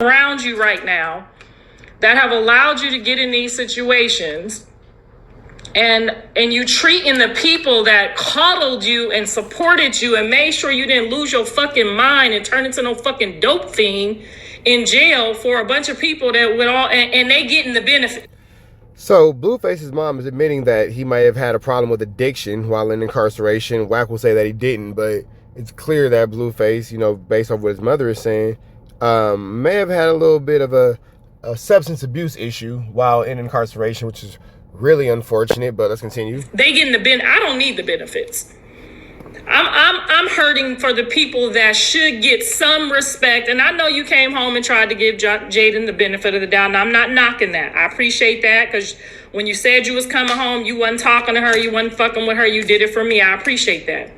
around you right now that have allowed you to get in these situations, and you treating the people that coddled you and supported you and made sure you didn't lose your fucking mind and turn into no fucking dope fiend in jail for a bunch of people that would all and they getting the benefit. So Blueface's mom is admitting that he might have had a problem with addiction while in incarceration. Wack will say that he didn't, but it's clear that Blueface, based off what his mother is saying, may have had a little bit of a substance abuse issue while in incarceration, which is really unfortunate, but let's continue. They getting the I don't need the benefits. I'm hurting for the people that should get some respect. And I know you came home and tried to give Jaden the benefit of the doubt, and I'm not knocking that. I appreciate that, because when you said you was coming home, you wasn't talking to her, you wasn't fucking with her, you did it for me. I appreciate that.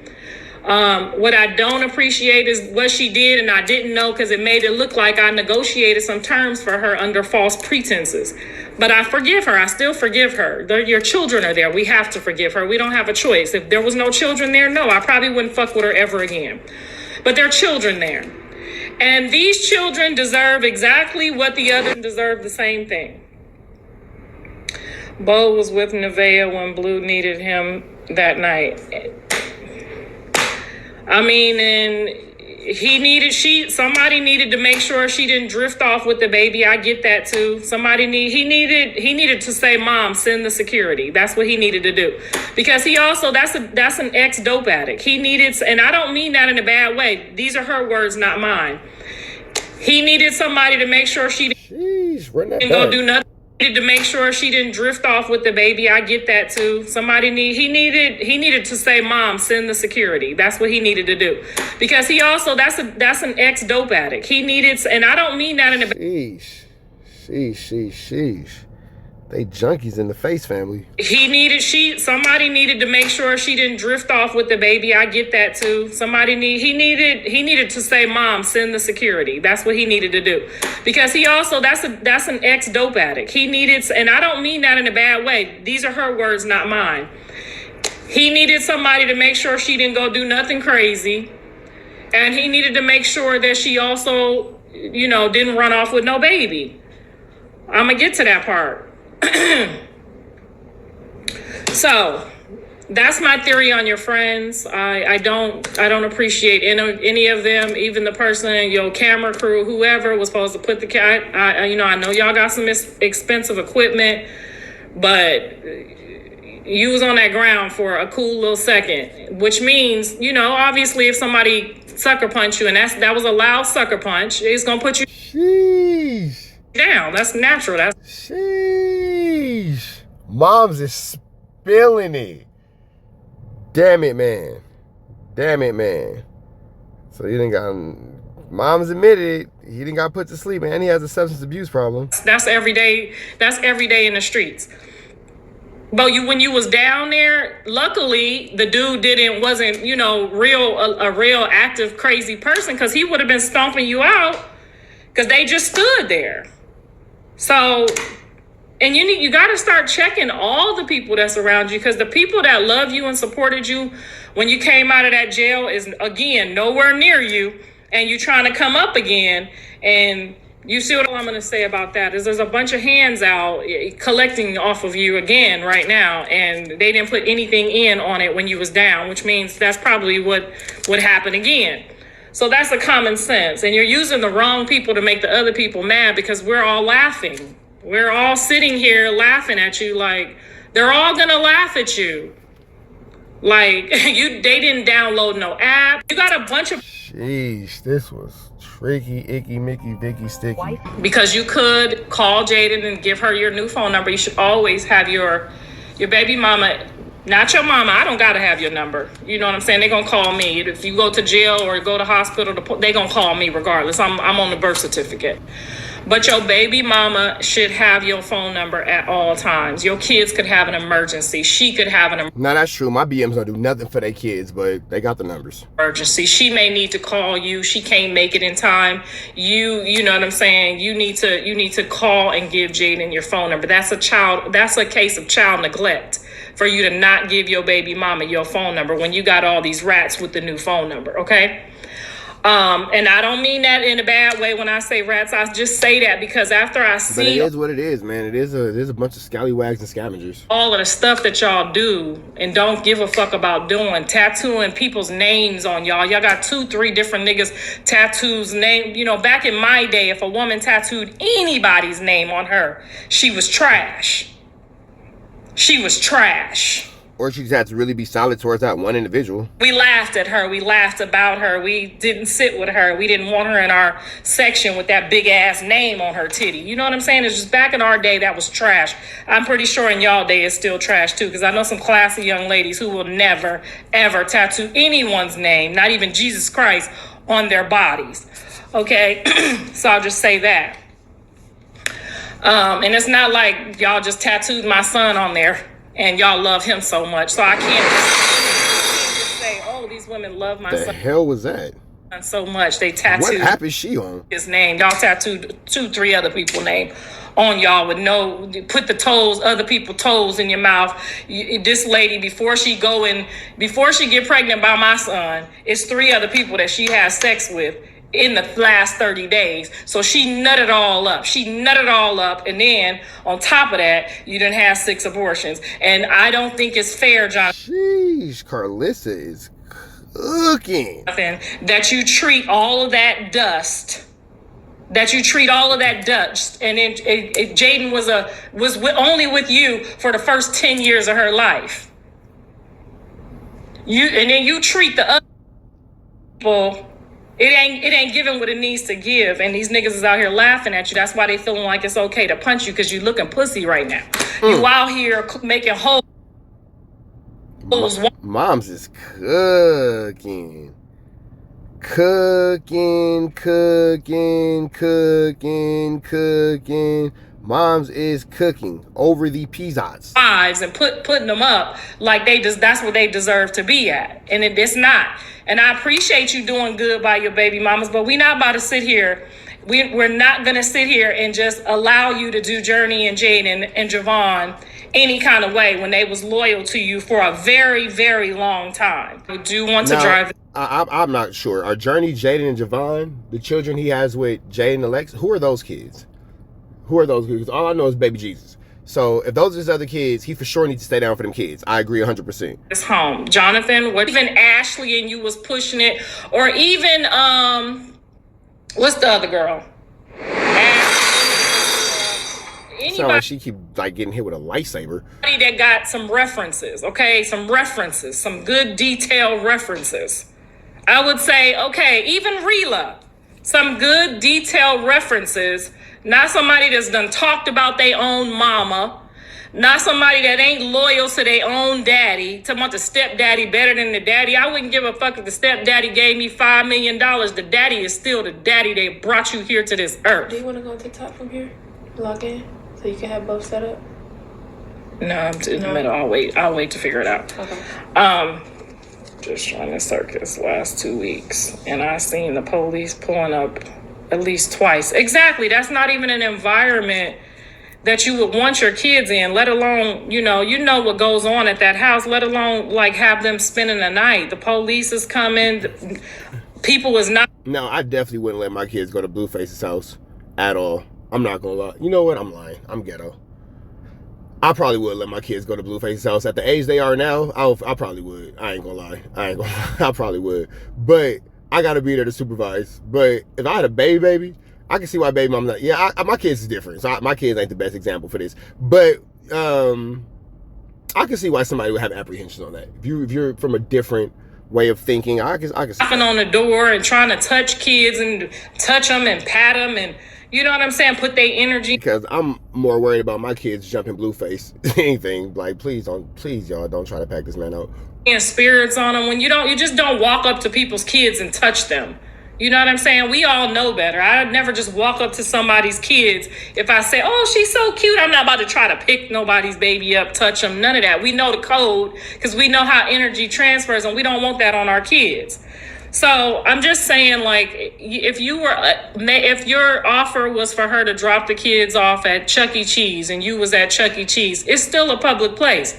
What I don't appreciate is what she did, and I didn't know because it made it look like I negotiated some terms for her under false pretenses. But I forgive her. I still forgive her. Your children are there. We have to forgive her. We don't have a choice. If there was no children there, no, I probably wouldn't fuck with her ever again. But there are children there. And these children deserve exactly what the others deserve, the same thing. Bo was with Nevaeh when Blue needed him that night. I mean, and somebody needed to make sure she didn't drift off with the baby. I get that too. He needed to say, Mom, send the security. That's what he needed to do. Because he also, that's an ex-dope addict. He needed, and I don't mean that in a bad way. These are her words, not mine. He needed somebody to make sure she didn't go do nothing. To make sure she didn't drift off with the baby. I get that too. He needed to say, Mom, send the security. That's what he needed to do. Because he also, that's an ex-dope addict. He needed, and I don't mean that in a Sheesh. They junkies in the face family. Somebody needed to make sure she didn't drift off with the baby. I get that too. He needed to say, Mom, send the security. That's what he needed to do. Because he also, that's an ex-dope addict. He needed, and I don't mean that in a bad way. These are her words, not mine. He needed somebody to make sure she didn't go do nothing crazy. And he needed to make sure that she also, didn't run off with no baby. I'm going to get to that part. So that's my theory on your friends. I don't appreciate any of them, even the person, your camera crew, whoever was supposed to put the I know y'all got some expensive equipment, but you was on that ground for a cool little second, which means, obviously if somebody sucker punch you, and that was a loud sucker punch, it's gonna put you down. That's natural. Sheesh. Moms is spilling it. Damn it, man. So you didn't got, Mom's admitted it. He didn't got put to sleep, man. He has a substance abuse problem. That's every day in the streets. But when you was down there, luckily the dude wasn't a real active crazy person, because he would have been stomping you out, because they just stood there. So, and you got to start checking all the people that's around you, because the people that love you and supported you when you came out of that jail is, again, nowhere near you, and you trying to come up again. And you see what I'm going to say about that is there's a bunch of hands out collecting off of you again right now, and they didn't put anything in on it when you was down, which means that's probably what would happen again. So that's a common sense. And you're using the wrong people to make the other people mad, because we're all laughing. We're all sitting here laughing at you, like they're all gonna laugh at you. Like they didn't download no app. You got a bunch of Sheesh, this was tricky, icky, Mickey, Vicky, sticky. Because you could call Jaden and give her your new phone number. You should always have your baby mama. Not your mama. I don't got to have your number. You know what I'm saying? They're going to call me. If you go to jail or go to hospital, they're going to call me regardless. I'm on the birth certificate. But your baby mama should have your phone number at all times. Your kids could have an emergency. She could have an emergency. No, that's true. My BMs don't do nothing for their kids, but they got the numbers. Emergency. She may need to call you. She can't make it in time. You know what I'm saying? You need to call and give Jaden your phone number. That's a case of child neglect for you to not give your baby mama your phone number when you got all these rats with the new phone number, okay? And I don't mean that in a bad way when I say rats. I just say that because after I see, but it is what it is, man. It is a bunch of scallywags and scavengers. All of the stuff that y'all do and don't give a fuck about doing, tattooing people's names on y'all. Y'all got 2-3 different niggas tattoos name. You know, back in my day, if a woman tattooed anybody's name on her, she was trash. She was trash. Or she just had to really be solid towards that one individual. We laughed at her. We laughed about her. We didn't sit with her. We didn't want her in our section with that big ass name on her titty. You know what I'm saying? It's just back in our day, that was trash. I'm pretty sure in y'all day it's still trash too, because I know some classy young ladies who will never, ever tattoo anyone's name, not even Jesus Christ, on their bodies. Okay? So I'll just say that. And it's not like y'all just tattooed my son on there and y'all love him so much. So I can't just say, oh, these women love my son. The hell was that? So much. They tattooed. What app is she on? His name. Y'all tattooed 2-3 other people's name on y'all with no, put the toes, other people's toes in your mouth. This lady, before she get pregnant by my son, it's 3 other people that she has sex with in the last 30 days. So she nutted all up. And then on top of that, you done have 6 abortions. And I don't think it's fair, John. Sheesh, Carlissa is cooking. That you treat all of that dust. And then Jaden was only with you for the first 10 years of her life. And then you treat the other people. It ain't giving what it needs to give, and these niggas is out here laughing at you. That's why they feeling like it's okay to punch you, because you looking pussy right now. You out here making holes. Moms is cooking. Moms is cooking over the pizzas. Lives and putting them up like that's what they deserve to be at, and it's not. And I appreciate you doing good by your baby mamas, but we're not about to sit here. We're not gonna sit here and just allow you to do Journey and Jaden and Javon any kind of way when they was loyal to you for a very, very long time. We do want to drive. I'm not sure. Are Journey, Jaden, and Javon the children he has with Jaden and Alex? Who are those kids? Because all I know is baby Jesus. So if those are his other kids, he for sure needs to stay down for them kids. I agree 100%. It's home. Jonathan, even Ashley and you was pushing it. Or even, what's the other girl? Sound like she keep getting hit with a lightsaber. That got some references, okay? Some good detailed references. I would say, okay, even Rila, some good detailed references. Not somebody that's done talked about their own mama. Not somebody that ain't loyal to their own daddy. Talking about the stepdaddy better than the daddy. I wouldn't give a fuck if the stepdaddy gave me $5 million. The daddy is still the daddy that brought you here to this earth. Do you want to go to TikTok from here? Log in so you can have both set up? No, I'm in the middle. I'll wait to figure it out. Okay. Just trying to circus last 2 weeks. And I seen the police pulling up at least twice. Exactly. That's not even an environment that you would want your kids in, let alone, you know what goes on at that house, let alone have them spending the night. The police is coming. People is not. No, I definitely wouldn't let my kids go to Blueface's house at all. I'm not gonna lie. You know what? I'm lying. I'm ghetto. I probably would let my kids go to Blueface's house at the age they are now. I probably would. I ain't gonna lie. I probably would. But I gotta be there to supervise. But if I had a baby, I can see why baby mom not. Yeah, my kids is different. So my kids ain't the best example for this. But I can see why somebody would have apprehensions on that. If you're from a different way of thinking, I can see. Knocking on the door and trying to touch kids and touch them and pat them and you know what I'm saying? Put their energy. Because I'm more worried about my kids jumping Blueface than anything. Please y'all don't try to pack this man out. And spirits on them when you just don't walk up to people's kids and touch them. You know what I'm saying? We all know better. I'd never just walk up to somebody's kids. If I say, oh, she's so cute, I'm not about to try to pick nobody's baby up, touch them, none of that. We know the code because we know how energy transfers and we don't want that on our kids. So I'm just saying, if your offer was for her to drop the kids off at Chuck E. Cheese and you was at Chuck E. Cheese, it's still a public place.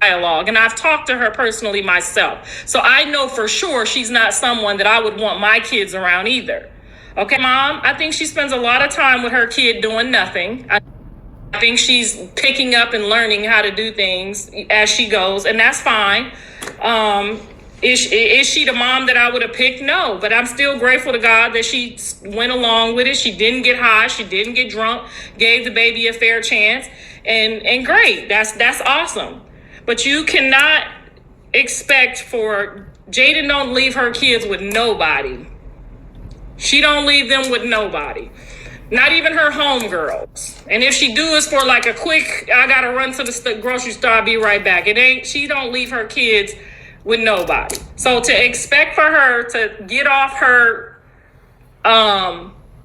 dialogue, and I've talked to her personally myself, so I know for sure she's not someone that I would want my kids around either. Okay, Mom, I think she spends a lot of time with her kid doing nothing. I think she's picking up and learning how to do things as she goes, and that's fine. Is she the mom that I would have picked? No, but I'm still grateful to God that she went along with it. She didn't get high, she didn't get drunk, gave the baby a fair chance, and great. That's awesome. But you cannot expect for Jaden don't leave her kids with nobody. She don't leave them with nobody. Not even her homegirls. And if she do, it's for like a quick, I gotta run to the grocery store, I'll be right back. She don't leave her kids with nobody. So to expect for her to get off her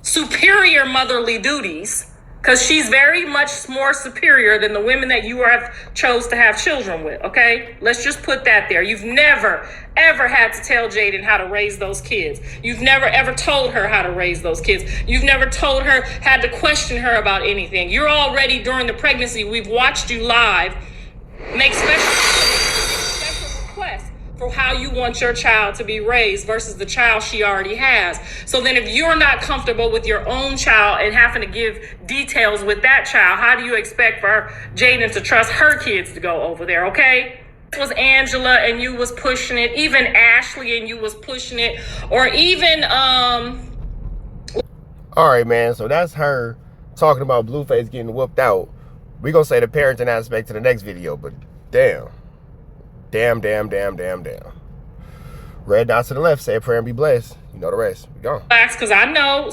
superior motherly duties, because she's very much more superior than the women that you have chose to have children with, okay? Let's just put that there. You've never, ever had to tell Jaden how to raise those kids. You've never, ever told her how to raise those kids. You've never told her, had to question her about anything. You're already, during the pregnancy, we've watched you live, make special requests for how you want your child to be raised versus the child she already has. So then if you're not comfortable with your own child and having to give details with that child, how do you expect for Jaden to trust her kids to go over there, okay? It was Angela and you was pushing it, even Ashley and you was pushing it, or even All right, man, so that's her talking about Blueface getting whooped out. We're gonna say the parenting aspect to the next video, but damn. Damn. Red dots to the left, say a prayer and be blessed. You know the rest. We gone. because I know